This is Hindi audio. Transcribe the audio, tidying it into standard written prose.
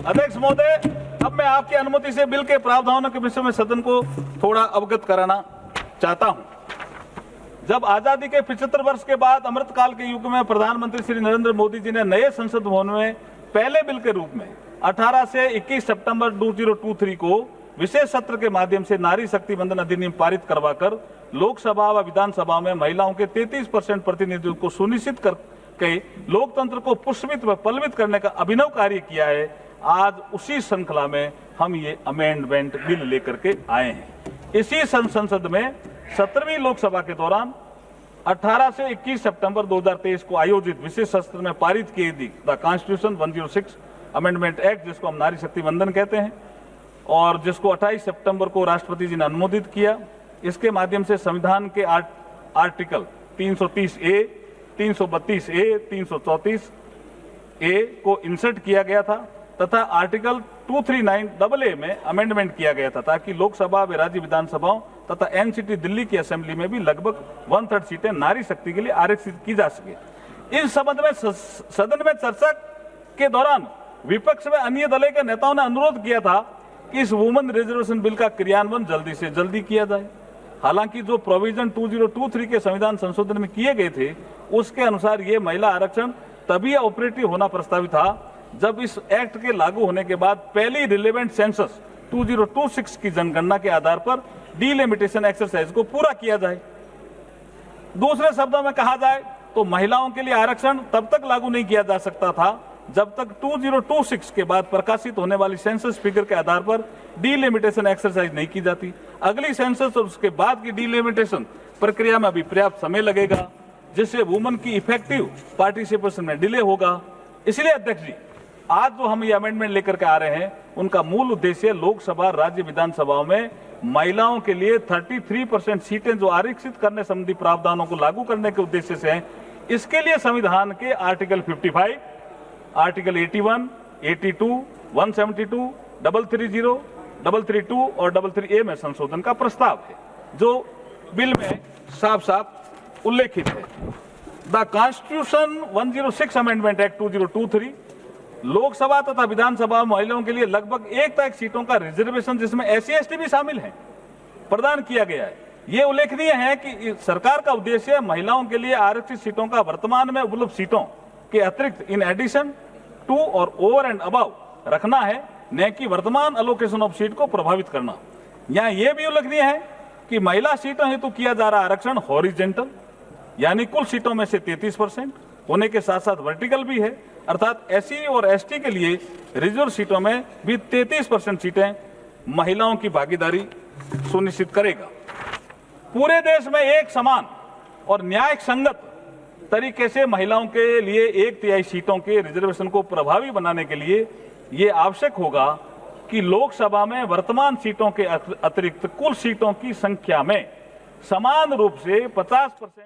अध्यक्ष महोदय, अब मैं आपकी अनुमति से बिल के प्रावधानों के विषय में सदन को थोड़ा अवगत कराना चाहता हूं। जब आजादी के 75 वर्ष के बाद अमृतकाल के युग में प्रधानमंत्री श्री नरेंद्र मोदी जी ने नए संसद भवन में पहले बिल के रूप में 18 से 21 सितंबर 2023 को विशेष सत्र के माध्यम से नारी शक्ति वंदन अधिनियम पारित करवाकर लोकसभा व विधानसभा में महिलाओं के 33% प्रतिनिधित्व को सुनिश्चित करके लोकतंत्र को पुष्पित व पल्लवित करने का अभिनव कार्य किया है। आज उसी श्रृंखला में हम ये अमेंडमेंट बिल लेकर के आए हैं। इसी संसद में 17वीं लोकसभा के दौरान 18 से 21 सितंबर 2023 को आयोजित विशेष सत्र में पारित की गई द कॉन्स्टिट्यूशन 106 अमेंडमेंट एक्ट, जिसको हम नारी शक्ति वंदन कहते हैं, और जिसको 28 सितंबर को राष्ट्रपति जी ने अनुमोदित किया। इसके माध्यम से संविधान के आर्टिकल 330 ए, 332 ए, 334 ए को इंसर्ट किया गया था तथा आर्टिकल 239 AA में अमेंडमेंट किया गया था ताकि लोकसभा व राज्य विधानसभाओं तथा एनसीटी दिल्ली की असेंबली में भी लगभग 1/3 सीटें नारी शक्ति के लिए आरक्षित की जा सके। इस संबंध में सदन में चर्चा के दौरान विपक्ष में अन्य दलों के नेताओं ने अनुरोध किया था कि इस वुमेन रिजर्वेशन बिल का क्रियान्वयन जल्दी से जल्दी किया जाए। हालांकि जो प्रोविजन 2023 के संविधान संशोधन में किए गए थे उसके अनुसार ये महिला आरक्षण तभी ऑपरेटिव होना प्रस्तावित था जब इस एक्ट के लागू होने के बाद पहली रिलेवेंट सेंसस 2026 की जनगणना के आधार पर डिलिमिटेशन एक्सरसाइज को पूरा किया जाए। दूसरे शब्दों में कहा जाए तो महिलाओं के लिए आरक्षण तब तक लागू नहीं किया जा सकता था जब तक 2026 के बाद प्रकाशित होने वाली सेंसस फिगर के आधार पर डिलिमिटेशन एक्सरसाइज नहीं की जाती। अगली सेंसस और उसके बाद की डिलिमिटेशन प्रक्रिया में अभी पर्याप्त समय लगेगा, जिससे वुमेन की इफेक्टिव पार्टिसिपेशन में डिले होगा। इसलिए अध्यक्ष जी, आज जो हम ये अमेंडमेंट लेकर के आ रहे हैं उनका मूल उद्देश्य लोकसभा राज्य विधानसभाओं में महिलाओं के लिए 33% सीटें जो आरक्षित करने संबंधी प्रावधानों को लागू करने के उद्देश्य से हैं। इसके लिए संविधान के आर्टिकल 55, आर्टिकल 81, 82, 172, 330, 332 और 33A में संशोधन का प्रस्ताव है, जो बिल में साफ साफ उल्लेखित है। The constitution 106 amendment act 2023 Lok Sabha तथा विधानसभा महिलाओं के लिए लगभग 1 सीटों का रिजर्वेशन, जिसमें SC/ST भी शामिल हैं, प्रदान किया गया है। ये उल्लेखनीय है कि सरकार का उद्देश्य महिलाओं के लिए आरक्षित सीटों का वर्तमान में उपलब्ध सीटों के अतिरिक्त इन एडिशन टू और ओवर एंड अबव रखना है, न कि वर्तमान एलोकेशन ऑफ सीट को प्रभावित करना। यहाँ यह भी उल्लेखनीय है कि महिला सीटों हेतु किया जा रहा आरक्षण हॉरिजेंटल यानी कुल सीटों में से 33% होने के साथ साथ वर्टिकल भी है, अर्थात SC और ST के लिए रिजर्व सीटों में भी 33% सीटें महिलाओं की भागीदारी सुनिश्चित करेगा। पूरे देश में एक समान और न्याय संगत तरीके से महिलाओं के लिए 1/3 सीटों के रिजर्वेशन को प्रभावी बनाने के लिए ये आवश्यक होगा कि लोकसभा में वर्तमान सीटों के अतिरिक्त कुल सीटों की संख्या में समान रूप से 50%